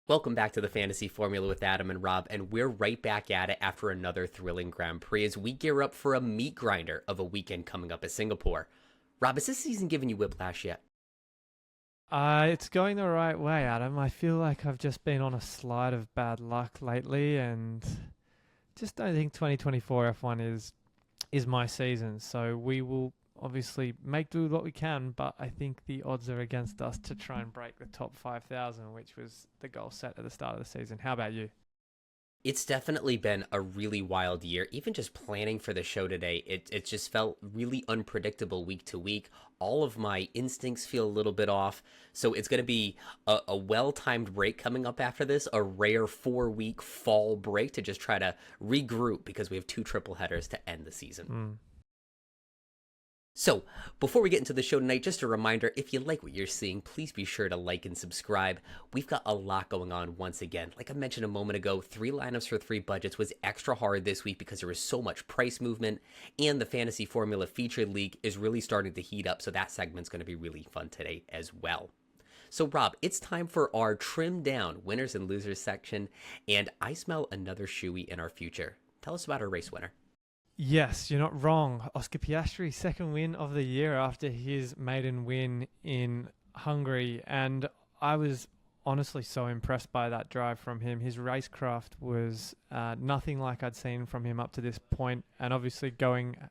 Welcome back to the Fantasy Formula with Adam and Rob, and we're right back at it after another thrilling Grand Prix as we gear up for a meat grinder of a weekend coming up at Singapore. Rob, has this season given you whiplash yet? It's going the right way, Adam. I feel like I've just been on a slide of bad luck lately, and just don't think 2024 F1 is my season. So we will obviously make do with what we can, but I think the odds are against us to try and break the top 5,000, which was the goal set at the start of the season. How about you? It's definitely been a really wild year. Even just planning for the show today, it just felt really unpredictable week to week. All of my instincts feel a little bit off. So it's going to be a well-timed break coming up after this, a rare 4-week fall break to just try to regroup because we have 2 triple headers to end the season. So, before we get into the show tonight, just a reminder, if you like what you're seeing, please be sure to like and subscribe. We've got a lot going on once again. Like I mentioned a moment ago, 3 lineups for 3 budgets was extra hard this week because there was so much price movement, and the Fantasy Formula Featured League is really starting to heat up, so that segment's going to be really fun today as well. So, Rob, it's time for our trimmed down winners and losers section, and I smell another shoey in our future. Tell us about our race winner. Yes, you're not wrong. Oscar Piastri, second win of the year after his maiden win in Hungary. And I was honestly so impressed by that drive from him. His racecraft was nothing like I'd seen from him up to this point. And obviously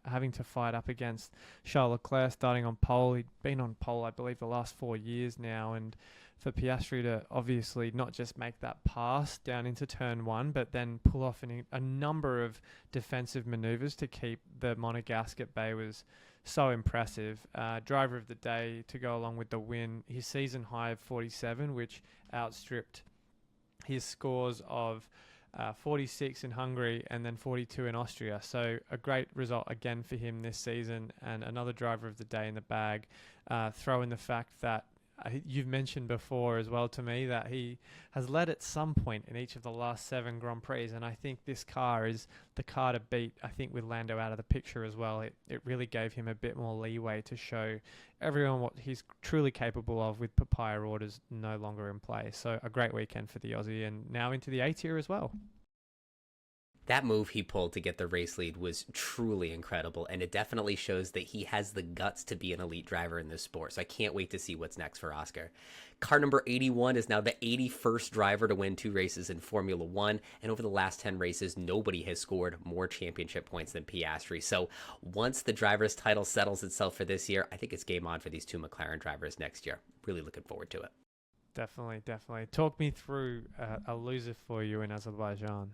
having to fight up against Charles Leclerc starting on pole. He'd been on pole, I believe, the last 4 years now. And for Piastri to obviously not just make that pass down into turn 1, but then pull off a number of defensive maneuvers to keep the Monegasque at bay was so impressive. Driver of the day to go along with the win, his season high of 47, which outstripped his scores of 46 in Hungary and then 42 in Austria. So a great result again for him this season, and another driver of the day in the bag. Throw in the fact that you've mentioned before as well to me that he has led at some point in each of the last 7 Grand Prix, and I think this car is the car to beat. I think with Lando out of the picture as well, it really gave him a bit more leeway to show everyone what he's truly capable of with papaya orders no longer in play. So a great weekend for the Aussie, and now into the A tier as well. That move he pulled to get the race lead was truly incredible, and it definitely shows that he has the guts to be an elite driver in this sport, so I can't wait to see what's next for Oscar. Car number 81 is now the 81st driver to win 2 races in Formula 1, and over the last 10 races, nobody has scored more championship points than Piastri. So once the driver's title settles itself for this year, I think it's game on for these 2 McLaren drivers next year. Really looking forward to it. Definitely. Talk me through a loser for you in Azerbaijan.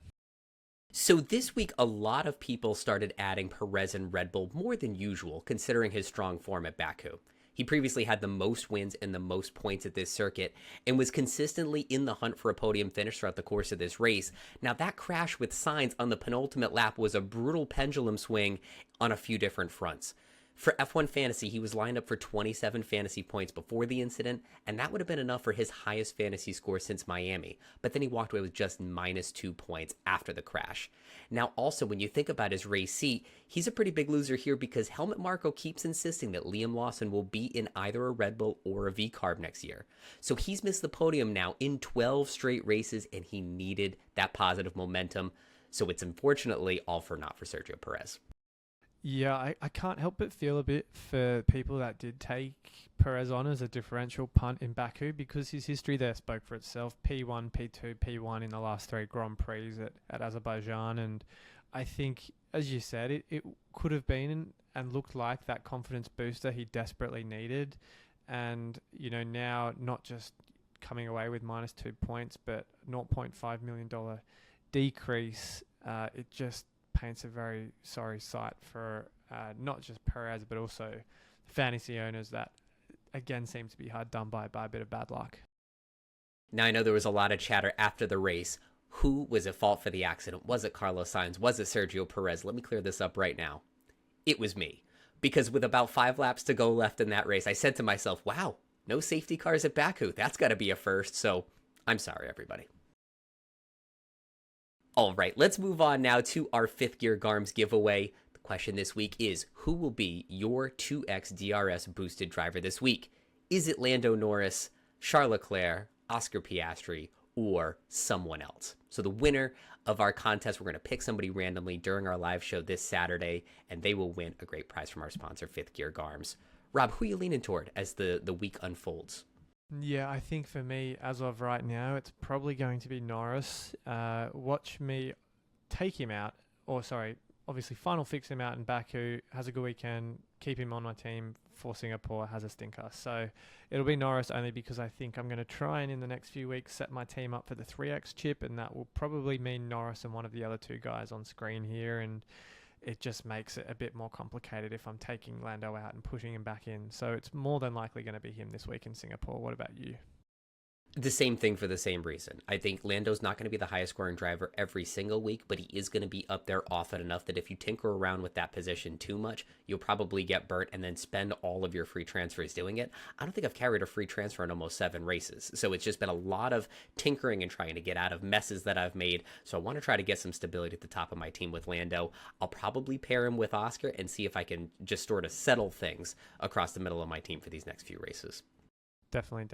So this week, a lot of people started adding Perez and Red Bull more than usual, considering his strong form at Baku. He previously had the most wins and the most points at this circuit and was consistently in the hunt for a podium finish throughout the course of this race. Now, that crash with Sainz on the penultimate lap was a brutal pendulum swing on a few different fronts. For F1 Fantasy, he was lined up for 27 fantasy points before the incident, and that would have been enough for his highest fantasy score since Miami. But then he walked away with just -2 points after the crash. Now, also, when you think about his race seat, he's a pretty big loser here because Helmut Marko keeps insisting that Liam Lawson will be in either a Red Bull or a V-Carb next year. So he's missed the podium now in 12 straight races, and he needed that positive momentum. So it's unfortunately all for naught for Sergio Perez. Yeah, I can't help but feel a bit for people that did take Perez on as a differential punt in Baku, because his history there spoke for itself. P1, P2, P1 in the last 3 Grand Prix at Azerbaijan. And I think, as you said, it could have been and looked like that confidence booster he desperately needed. And, now not just coming away with -2 points, but $0.5 million decrease. It just paints a very sorry sight for not just Perez, but also fantasy owners that, again, seem to be hard done by a bit of bad luck. Now, I know there was a lot of chatter after the race. Who was at fault for the accident? Was it Carlos Sainz? Was it Sergio Perez? Let me clear this up right now. It was me. Because with about 5 laps to go left in that race, I said to myself, wow, no safety cars at Baku. That's got to be a first. So I'm sorry, everybody. All right, let's move on now to our 5th Gear GARMS giveaway. The question this week is, who will be your 2X DRS boosted driver this week? Is it Lando Norris, Charles Leclerc, Oscar Piastri, or someone else. So the winner of our contest, we're going to pick somebody randomly during our live show this Saturday, and they will win a great prize from our sponsor, Fifth Gear Garms. Rob, who are you leaning toward as the week unfolds? Yeah, I think for me, as of right now, it's probably going to be Norris. Watch me take him out, obviously final fix him out in Baku, has a good weekend, keep him on my team for Singapore, has a stinker. So it'll be Norris only because I think I'm going to try and in the next few weeks set my team up for the 3X chip, and that will probably mean Norris and one of the other two guys on screen here, and it just makes it a bit more complicated if I'm taking Lando out and pushing him back in. So it's more than likely going to be him this week in Singapore. What about you? The same thing for the same reason. I think Lando's not going to be the highest scoring driver every single week, but he is going to be up there often enough that if you tinker around with that position too much, you'll probably get burnt and then spend all of your free transfers doing it. I don't think I've carried a free transfer in almost 7 races. So it's just been a lot of tinkering and trying to get out of messes that I've made. So I want to try to get some stability at the top of my team with Lando. I'll probably pair him with Oscar and see if I can just sort of settle things across the middle of my team for these next few races. Definitely.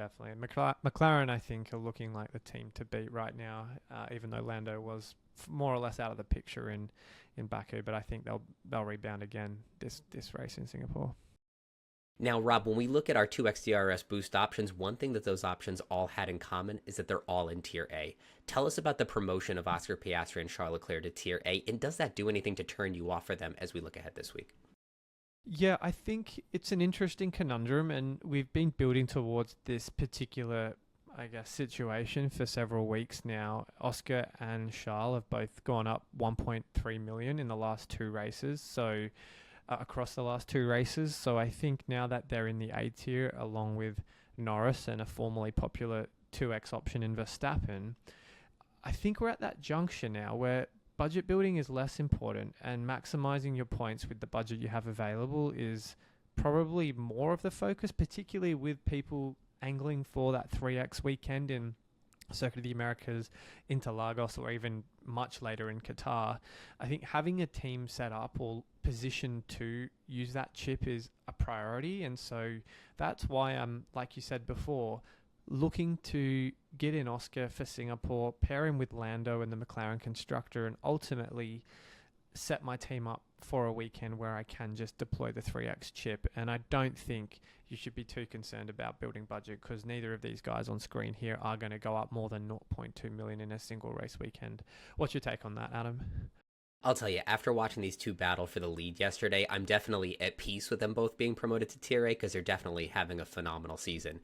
McLaren, I think, are looking like the team to beat right now, even though Lando was more or less out of the picture in Baku. But I think they'll rebound again this race in Singapore. Now, Rob, when we look at our 2x DRS boost options, one thing that those options all had in common is that they're all in Tier A. Tell us about the promotion of Oscar Piastri and Charles Leclerc to Tier A, and does that do anything to turn you off for them as we look ahead this week? Yeah, I think it's an interesting conundrum, and we've been building towards this particular, situation for several weeks now. Oscar and Charles have both gone up 1.3 million in the last 2 races, so across the last 2 races. So I think now that they're in the A tier, along with Norris and a formerly popular 2X option in Verstappen, I think we're at that junction now where budget building is less important, and maximizing your points with the budget you have available is probably more of the focus, particularly with people angling for that 3X weekend in Circuit of the Americas, Interlagos, or even much later in Qatar. I think having a team set up or positioned to use that chip is a priority, and so that's why I'm, like you said before, looking to get in Oscar for Singapore, pair him with Lando and the McLaren constructor, and ultimately set my team up for a weekend where I can just deploy the 3X chip. And I don't think you should be too concerned about building budget, because neither of these guys on screen here are going to go up more than 0.2 million in a single race weekend. What's your take on that, Adam? I'll tell you, after watching these two battle for the lead yesterday, I'm definitely at peace with them both being promoted to Tier A because they're definitely having a phenomenal season.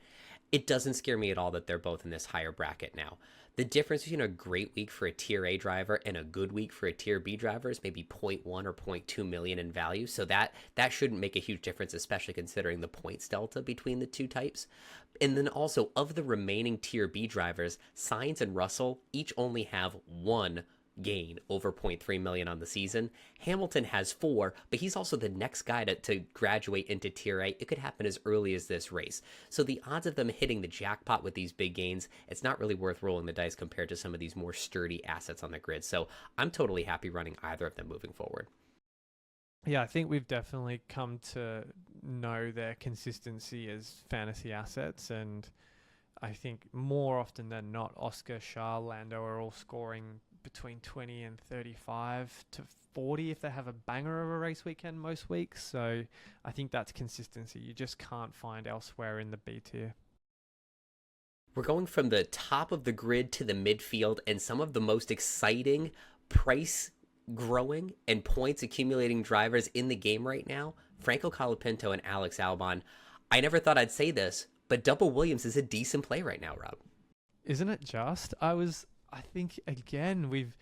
It doesn't scare me at all that they're both in this higher bracket now. The difference between a great week for a Tier A driver and a good week for a Tier B driver is maybe 0.1 or 0.2 million in value. So that shouldn't make a huge difference, especially considering the points delta between the two types. And then also, of the remaining Tier B drivers, Sainz and Russell each only have 1 gain over 0.3 million on the season. Hamilton has 4, but he's also the next guy to graduate into Tier A. It could happen as early as this race. So the odds of them hitting the jackpot with these big gains, it's not really worth rolling the dice compared to some of these more sturdy assets on the grid. So I'm totally happy running either of them moving forward. Yeah, I think we've definitely come to know their consistency as fantasy assets, and I think more often than not, Oscar, Charles, Lando are all scoring between 20 and 35 to 40 if they have a banger of a race weekend most weeks. So I think that's consistency you just can't find elsewhere in the B tier. We're going from the top of the grid to the midfield, and some of the most exciting price growing and points accumulating drivers in the game right now, Franco Colapinto and Alex Albon. I never thought I'd say this, but Double Williams is a decent play right now, Rob. Isn't it just? I think again we've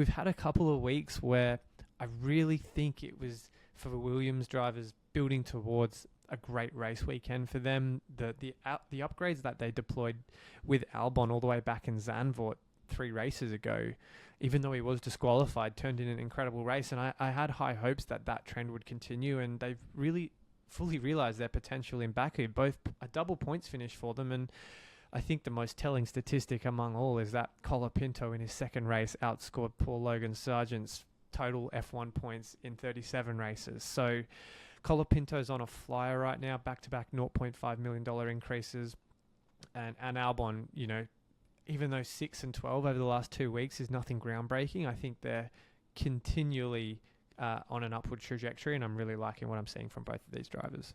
had a couple of weeks where I really think it was for the Williams drivers building towards a great race weekend for them. The upgrades that they deployed with Albon all the way back in Zandvoort 3 races ago, even though he was disqualified, turned in an incredible race, and I had high hopes that trend would continue, and they've really fully realized their potential in Baku. Both a double points finish for them, and I think the most telling statistic among all is that Colapinto in his second race outscored Paul Logan Sargent's total F1 points in 37 races. So Colapinto's on a flyer right now, back-to-back $0.5 million increases. And Albon, even though 6 and 12 over the last 2 weeks is nothing groundbreaking, I think they're continually on an upward trajectory, and I'm really liking what I'm seeing from both of these drivers.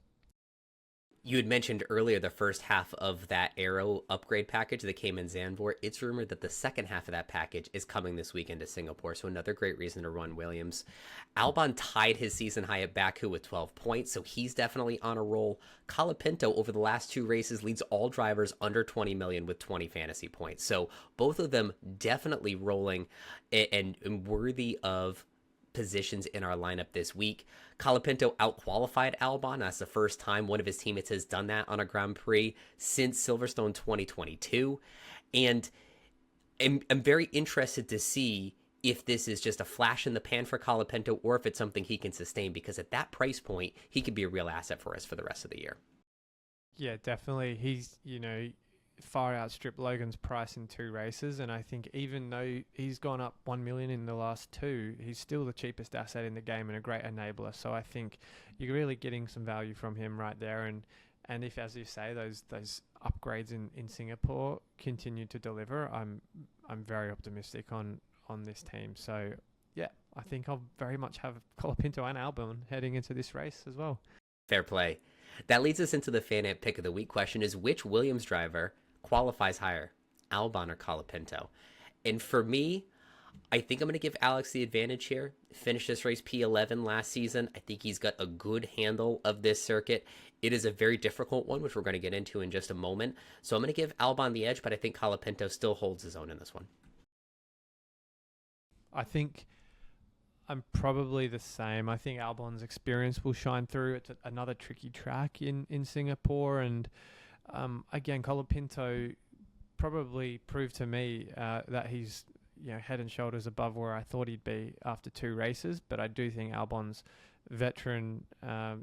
You had mentioned earlier the first half of that Aero upgrade package that came in Zandvoort. It's rumored that the second half of that package is coming this weekend to Singapore, so another great reason to run Williams. Albon tied his season high at Baku with 12 points, so he's definitely on a roll. Colapinto, over the last 2 races, leads all drivers under 20 million with 20 fantasy points. So both of them definitely rolling and worthy of positions in our lineup this week. Colapinto out-qualified Albon. That's the first time one of his teammates has done that on a Grand Prix since Silverstone 2022. And I'm very interested to see if this is just a flash in the pan for Colapinto or if it's something he can sustain, because at that price point, he could be a real asset for us for the rest of the year. Yeah, definitely. He's, far outstripped Logan's price in 2 races, and I think even though he's gone up 1 million in the last 2, he's still the cheapest asset in the game and a great enabler. So I think you're really getting some value from him right there, and if, as you say, those upgrades in Singapore continue to deliver, I'm very optimistic on this team. So yeah, I think I'll very much have Colapinto and Albon heading into this race as well. Fair play. That leads us into the fan ant pick of the week question: is which Williams driver qualifies higher, Albon or Colapinto? And for me, I think I'm going to give Alex the advantage here. Finished this race P11 last season. I think he's got a good handle of this circuit. It is a very difficult one, which we're going to get into in just a moment. So I'm going to give Albon the edge, but I think Colapinto still holds his own in this one. I think I'm probably the same. I think Albon's experience will shine through. It's another tricky track in Singapore, and again, Colapinto probably proved to me that he's head and shoulders above where I thought he'd be after 2 races. But I do think Albon's veteran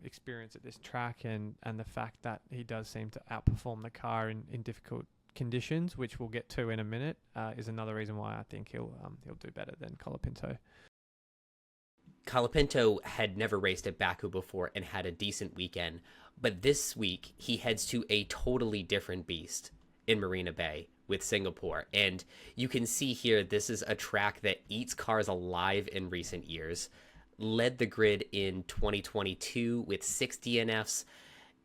experience at this track and the fact that he does seem to outperform the car in difficult conditions, which we'll get to in a minute, is another reason why I think he'll do better than Colapinto. Colapinto had never raced at Baku before and had a decent weekend, but this week he heads to a totally different beast in Marina Bay with Singapore. And you can see here, this is a track that eats cars alive in recent years. Led the grid in 2022 with 6 DNFs,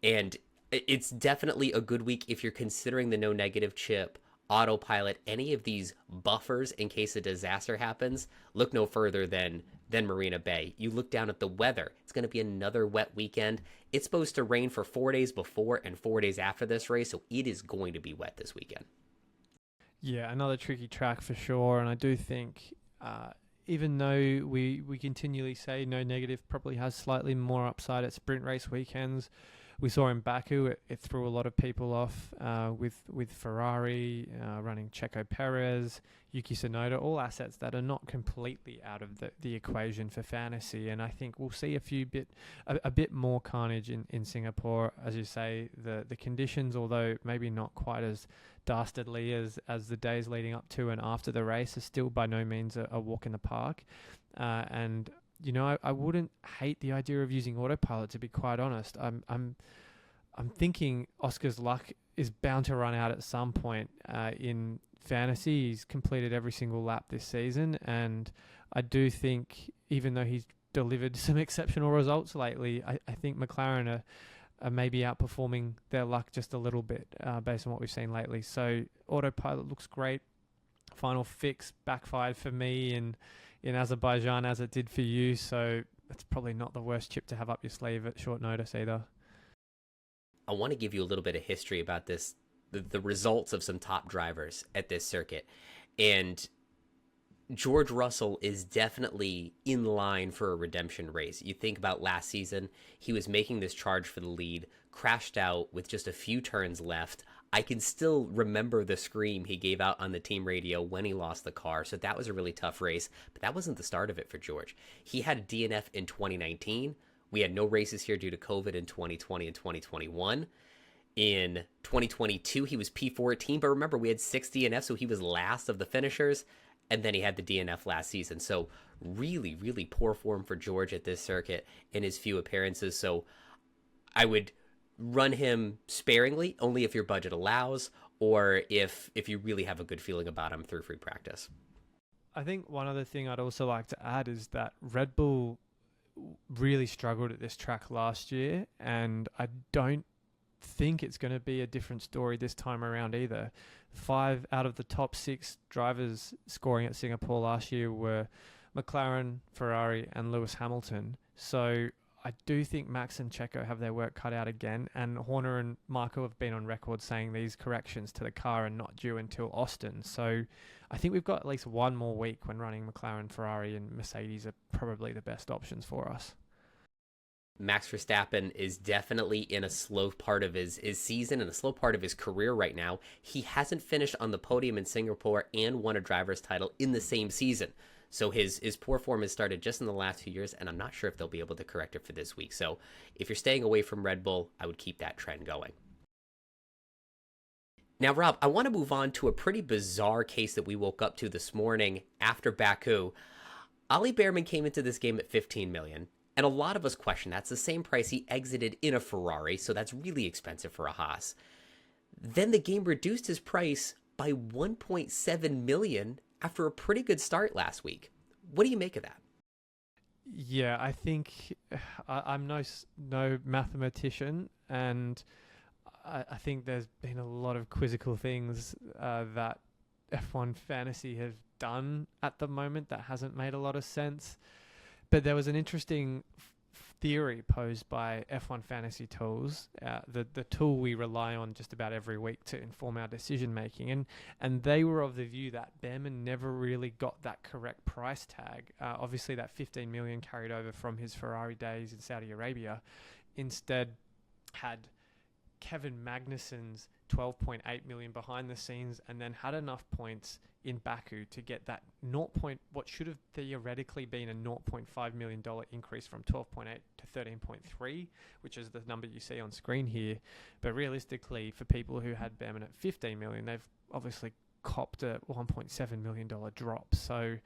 and it's definitely a good week if you're considering the no negative chip, autopilot, any of these buffers in case a disaster happens. Look no further than Marina Bay. You look down at the weather. It's going to be another wet weekend. It's supposed to rain for 4 days before and 4 days after this race, so it is going to be wet this weekend. Yeah, another tricky track for sure, and I do think even though we continually say no negative probably has slightly more upside at sprint race weekends, we saw in Baku, it threw a lot of people off with Ferrari running Checo Perez, Yuki Tsunoda, all assets that are not completely out of the equation for fantasy. And I think we'll see a bit more carnage in Singapore. As you say, the conditions, although maybe not quite as dastardly as the days leading up to and after the race, are still by no means a walk in the park. And I wouldn't hate the idea of using autopilot, to be quite honest. I'm thinking Oscar's luck is bound to run out at some point in fantasy. He's completed every single lap this season, and I do think, even though he's delivered some exceptional results lately, I think McLaren are maybe outperforming their luck just a little bit based on what we've seen lately. So autopilot looks great. Final fix backfired for me in Azerbaijan as it did for you, so that's probably not the worst chip to have up your sleeve at short notice either. I want to give you a little bit of history about this, the results of some top drivers at this circuit. And George Russell is definitely in line for a redemption race. You think about last season, he was making this charge for the lead, crashed out with just a few turns left. I can still remember the scream he gave out on the team radio when he lost the car. So that was a really tough race, but that wasn't the start of it for George. He had a DNF in 2019. We had no races here due to COVID in 2020 and 2021. In 2022, he was P14, but remember, we had 6 DNFs, so he was last of the finishers, and then he had the DNF last season. So really, really poor form for George at this circuit in his few appearances. So I would run him sparingly, only if your budget allows, or if you really have a good feeling about him through free practice. I think one other thing I'd also like to add is that Red Bull really struggled at this track last year, and I don't think it's going to be a different story this time around either. 5 out of the top 6 drivers scoring at Singapore last year were McLaren, Ferrari, and Lewis Hamilton. So I do think Max and Checo have their work cut out again, and Horner and Marco have been on record saying these corrections to the car are not due until Austin. So I think we've got at least one more week when running McLaren, Ferrari, and Mercedes are probably the best options for us. Max Verstappen is definitely in a slow part of his season and a slow part of his career right now. He hasn't finished on the podium in Singapore and won a driver's title in the same season. So his poor form has started just in the last 2 years, and I'm not sure if they'll be able to correct it for this week. So if you're staying away from Red Bull, I would keep that trend going. Now, Rob, I want to move on to a pretty bizarre case that we woke up to this morning after Baku. Ollie Bearman came into this game at $15 million. And a lot of us question that's the same price he exited in a Ferrari, so that's really expensive for a Haas. Then the game reduced his price by $1.7 million after a pretty good start last week. What do you make of that? Yeah, I think I'm no mathematician, and I think there's been a lot of quizzical things that F1 Fantasy have done at the moment that hasn't made a lot of sense. But there was an interesting theory posed by F1 Fantasy Tools, the tool we rely on just about every week to inform our decision making, and they were of the view that Bearman never really got that correct price tag. Obviously, that 15 million carried over from his Ferrari days in Saudi Arabia, instead had Kevin Magnussen's 12.8 million behind the scenes, and then had enough points in Baku to get that what should have theoretically been a $0.5 million increase from 12.8 to 13.3, which is the number you see on screen here. But realistically, for people who had Bearman at 15 million, they've obviously copped a $1.7 million drop. So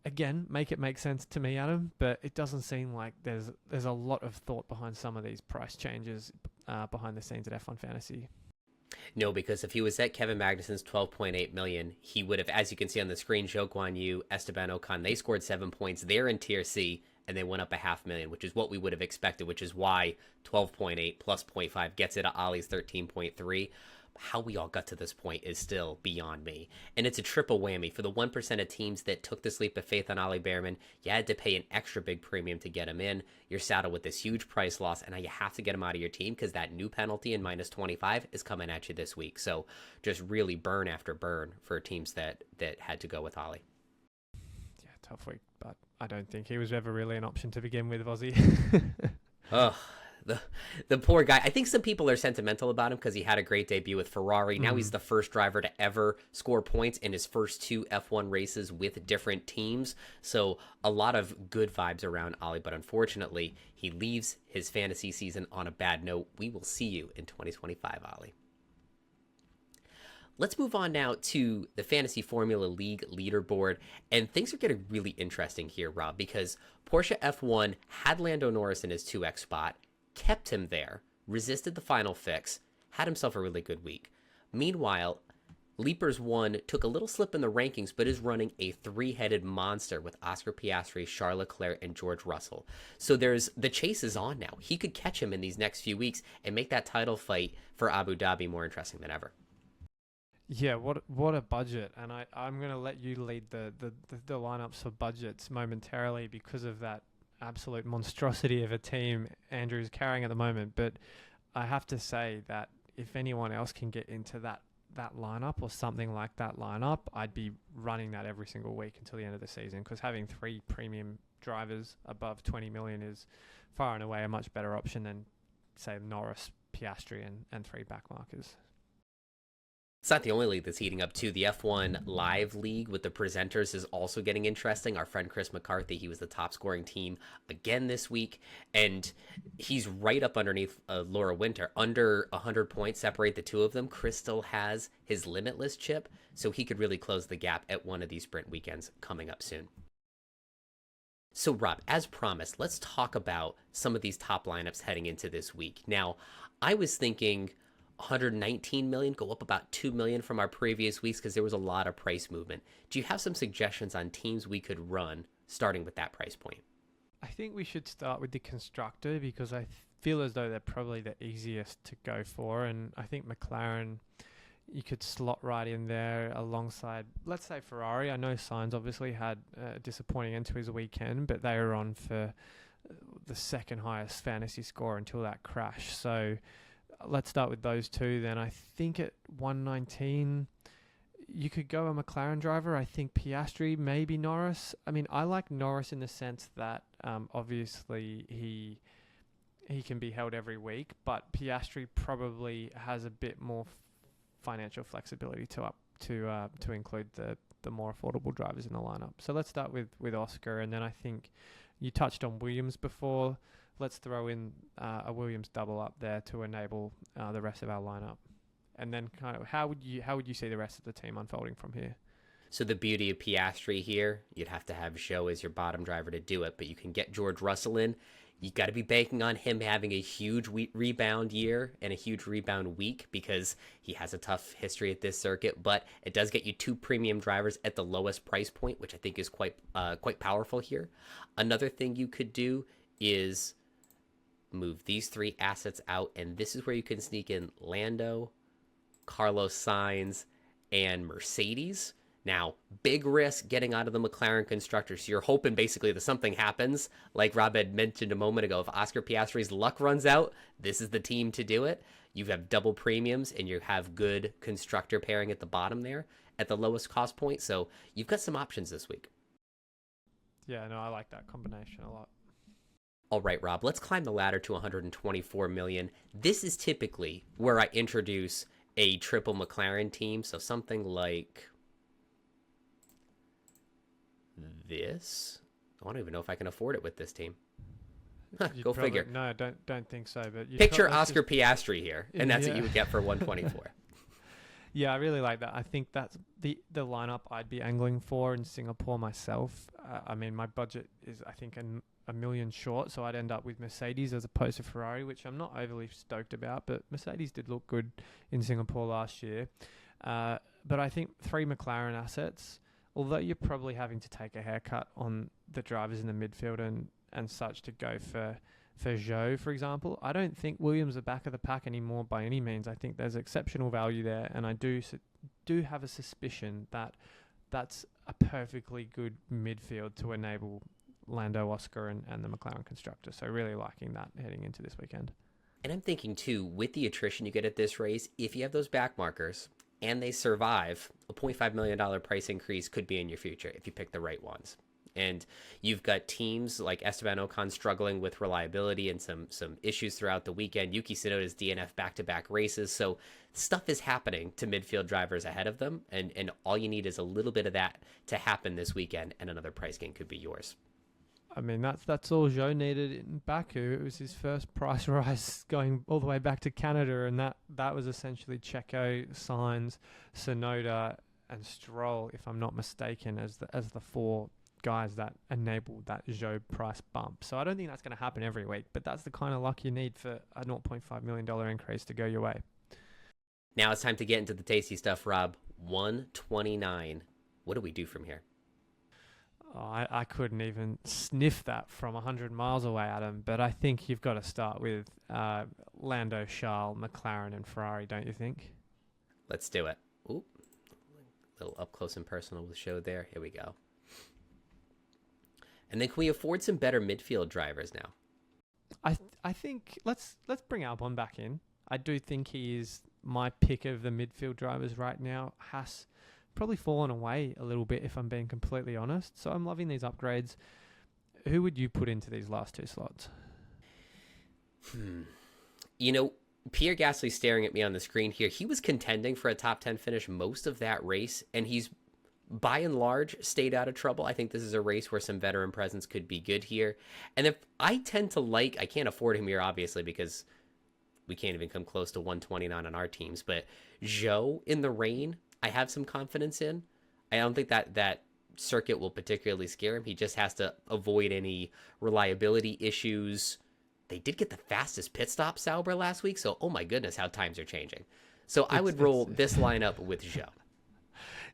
again, make it make sense to me, Adam, but it doesn't seem like there's a lot of thought behind some of these price changes behind the scenes at F1 Fantasy. No, because if he was at Kevin Magnussen's 12.8 million, he would have, as you can see on the screen, Zhou Guan Yu, Esteban Ocon, they scored 7 points. They're in Tier C, and they went up $500,000, which is what we would have expected, which is why 12.8 plus 0.5 gets it at Ollie's 13.3. How we all got to this point is still beyond me. And it's a triple whammy. For the 1% of teams that took this leap of faith on Ollie Bearman, you had to pay an extra big premium to get him in. You're saddled with this huge price loss, and now you have to get him out of your team because that new penalty in minus 25 is coming at you this week. So just really burn after burn for teams that had to go with Ollie. Yeah, tough week, but I don't think he was ever really an option to begin with, Aussie. Ugh. The poor guy. I think some people are sentimental about him because he had a great debut with Ferrari. Now he's the first driver to ever score points in his first 2 F1 races with different teams. So a lot of good vibes around Ollie, but unfortunately, he leaves his fantasy season on a bad note. We will see you in 2025, Ollie. Let's move on now to the Fantasy Formula League leaderboard, and things are getting really interesting here, Rob, because Porsche F1 had Lando Norris in his 2X spot, kept him there, resisted the final fix, had himself a really good week. Meanwhile, Leapers 1 took a little slip in the rankings, but is running a 3-headed monster with Oscar Piastri, Charles Leclerc, and George Russell. So the chase is on now. He could catch him in these next few weeks and make that title fight for Abu Dhabi more interesting than ever. Yeah, what a budget, and I'm going to let you lead the lineups for budgets momentarily because of that absolute monstrosity of a team Andrew's carrying at the moment. But I have to say that if anyone else can get into that lineup or something like that lineup, I'd be running that every single week until the end of the season, because having 3 premium drivers above 20 million is far and away a much better option than, say, Norris, Piastri, and 3 backmarkers. It's not the only league that's heating up, too. The F1 Live League with the presenters is also getting interesting. Our friend Chris McCarthy, he was the top-scoring team again this week, and he's right up underneath Laura Winter. Under 100 points separate the two of them. Chris still has his Limitless chip, so he could really close the gap at one of these sprint weekends coming up soon. So, Rob, as promised, let's talk about some of these top lineups heading into this week. Now, I was thinking 119 million, go up about 2 million from our previous weeks because there was a lot of price movement. Do you have some suggestions on teams we could run starting with that price point? I think we should start with the constructor because I feel as though they're probably the easiest to go for. And I think McLaren, you could slot right in there alongside, let's say, Ferrari. I know Sainz obviously had a disappointing end to his weekend, but they were on for the second highest fantasy score until that crash. So let's start with those two. Then I think at 119, you could go a McLaren driver. I think Piastri, maybe Norris. I mean, I like Norris in the sense that obviously he can be held every week, but Piastri probably has a bit more financial flexibility to include the more affordable drivers in the lineup. So let's start with Oscar, and then I think you touched on Williams before. Let's throw in a Williams double up there to enable the rest of our lineup. And then kind of how would you see the rest of the team unfolding from here? So the beauty of Piastri here, you'd have to have Zhou as your bottom driver to do it, but you can get George Russell in. You got to be banking on him having a huge rebound year and a huge rebound week because he has a tough history at this circuit, but it does get you 2 premium drivers at the lowest price point, which I think is quite powerful here. Another thing you could do is move these 3 assets out, and this is where you can sneak in Lando, Carlos Sainz, and Mercedes. Now, big risk getting out of the McLaren constructor. So you're hoping basically that something happens. Like Rob had mentioned a moment ago, if Oscar Piastri's luck runs out, this is the team to do it. You have double premiums and you have good constructor pairing at the bottom there at the lowest cost point. So you've got some options this week. Yeah, no, I like that combination a lot. All right, Rob, let's climb the ladder to 124 million. This is typically where I introduce a triple McLaren team. So something like this. I don't even know if I can afford it with this team. Go figure. No, don't think so. But picture Oscar Piastri here, and that's what you would get for 124. Yeah, I really like that. I think that's the lineup I'd be angling for in Singapore myself. I mean, my budget is, I think, a million short, so I'd end up with Mercedes as opposed to Ferrari, which I'm not overly stoked about, but Mercedes did look good in Singapore last year. But I think 3 McLaren assets, although you're probably having to take a haircut on the drivers in the midfield and such to go for Zhou, for example, I don't think Williams are back of the pack anymore by any means. I think there's exceptional value there, and I do have a suspicion that that's a perfectly good midfield to enable Lando, Oscar, and the McLaren constructor. So really liking that heading into this weekend. And I'm thinking too, with the attrition you get at this race, if you have those back markers and they survive, a $0.5 million price increase could be in your future if you pick the right ones. And you've got teams like Esteban Ocon struggling with reliability and some issues throughout the weekend. Yuki Tsunoda's DNF back-to-back races. So stuff is happening to midfield drivers ahead of them. And all you need is a little bit of that to happen this weekend, and another price gain could be yours. I mean, that's all Zhou needed in Baku. It was his first price rise going all the way back to Canada, and that was essentially Checo, Sainz, Tsunoda, and Stroll, if I'm not mistaken, as the 4 guys that enabled that Zhou price bump. So I don't think that's going to happen every week, but that's the kind of luck you need for a $0.5 million increase to go your way. Now it's time to get into the tasty stuff, Rob. 129. What do we do from here? Oh, I couldn't even sniff that from 100 miles away, Adam, but I think you've got to start with Lando, Charles, McLaren, and Ferrari, don't you think? Let's do it. Ooh, a little up close and personal with Zhou there. Here we go. And then can we afford some better midfield drivers now? I think let's bring Albon back in. I do think he is my pick of the midfield drivers right now. Has probably fallen away a little bit, if I'm being completely honest. So I'm loving these upgrades. Who would you put into these last 2 slots? You know, Pierre Gasly's staring at me on the screen here. He was contending for a top 10 finish most of that race, and he's by and large stayed out of trouble. I think this is a race where some veteran presence could be good here. And if I tend to I can't afford him here, obviously, because we can't even come close to 129 on our teams, but Zhou in the rain, I have some confidence in. I don't think that circuit will particularly scare him. He just has to avoid any reliability issues they did get the fastest pit stop, Sauber, last week. So, oh my goodness, how times are changing. So I would roll this lineup with Zhou.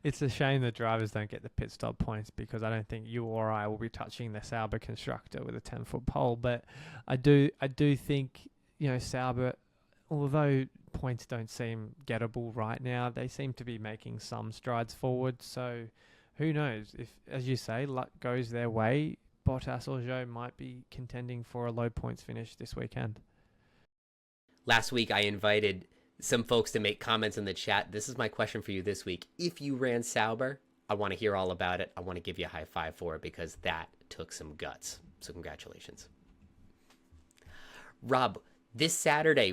It's a shame the drivers don't get the pit stop points, because I don't think you or I will be touching the Sauber constructor with a 10-foot pole. But I do think, Sauber, although points don't seem gettable right now, they seem to be making some strides forward. So who knows? If, as you say, luck goes their way, Bottas or Zhou might be contending for a low points finish this weekend. Last week, I invited some folks to make comments in the chat. This is my question for you this week. If you ran Sauber, I want to hear all about it. I want to give you a high five for it, because that took some guts. So congratulations. Rob, this Saturday,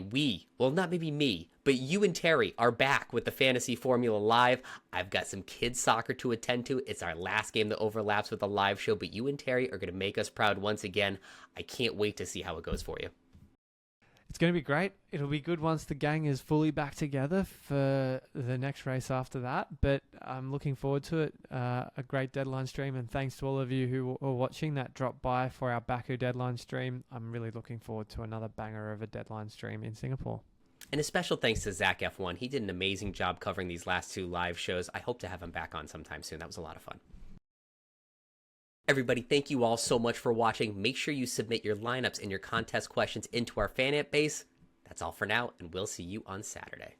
not maybe me, but you and Terry are back with the Fantasy Formula Live. I've got some kids soccer to attend to. It's our last game that overlaps with the live show, but you and Terry are going to make us proud once again. I can't wait to see how it goes for you. It's going to be great. It'll be good once the gang is fully back together for the next race after that. But I'm looking forward to it. A great deadline stream. And thanks to all of you who are watching that dropped by for our Baku deadline stream. I'm really looking forward to another banger of a deadline stream in Singapore. And a special thanks to Zach F1. He did an amazing job covering these last 2 live shows. I hope to have him back on sometime soon. That was a lot of fun. Everybody, thank you all so much for watching. Make sure you submit your lineups and your contest questions into our fan app base. That's all for now, and we'll see you on Saturday.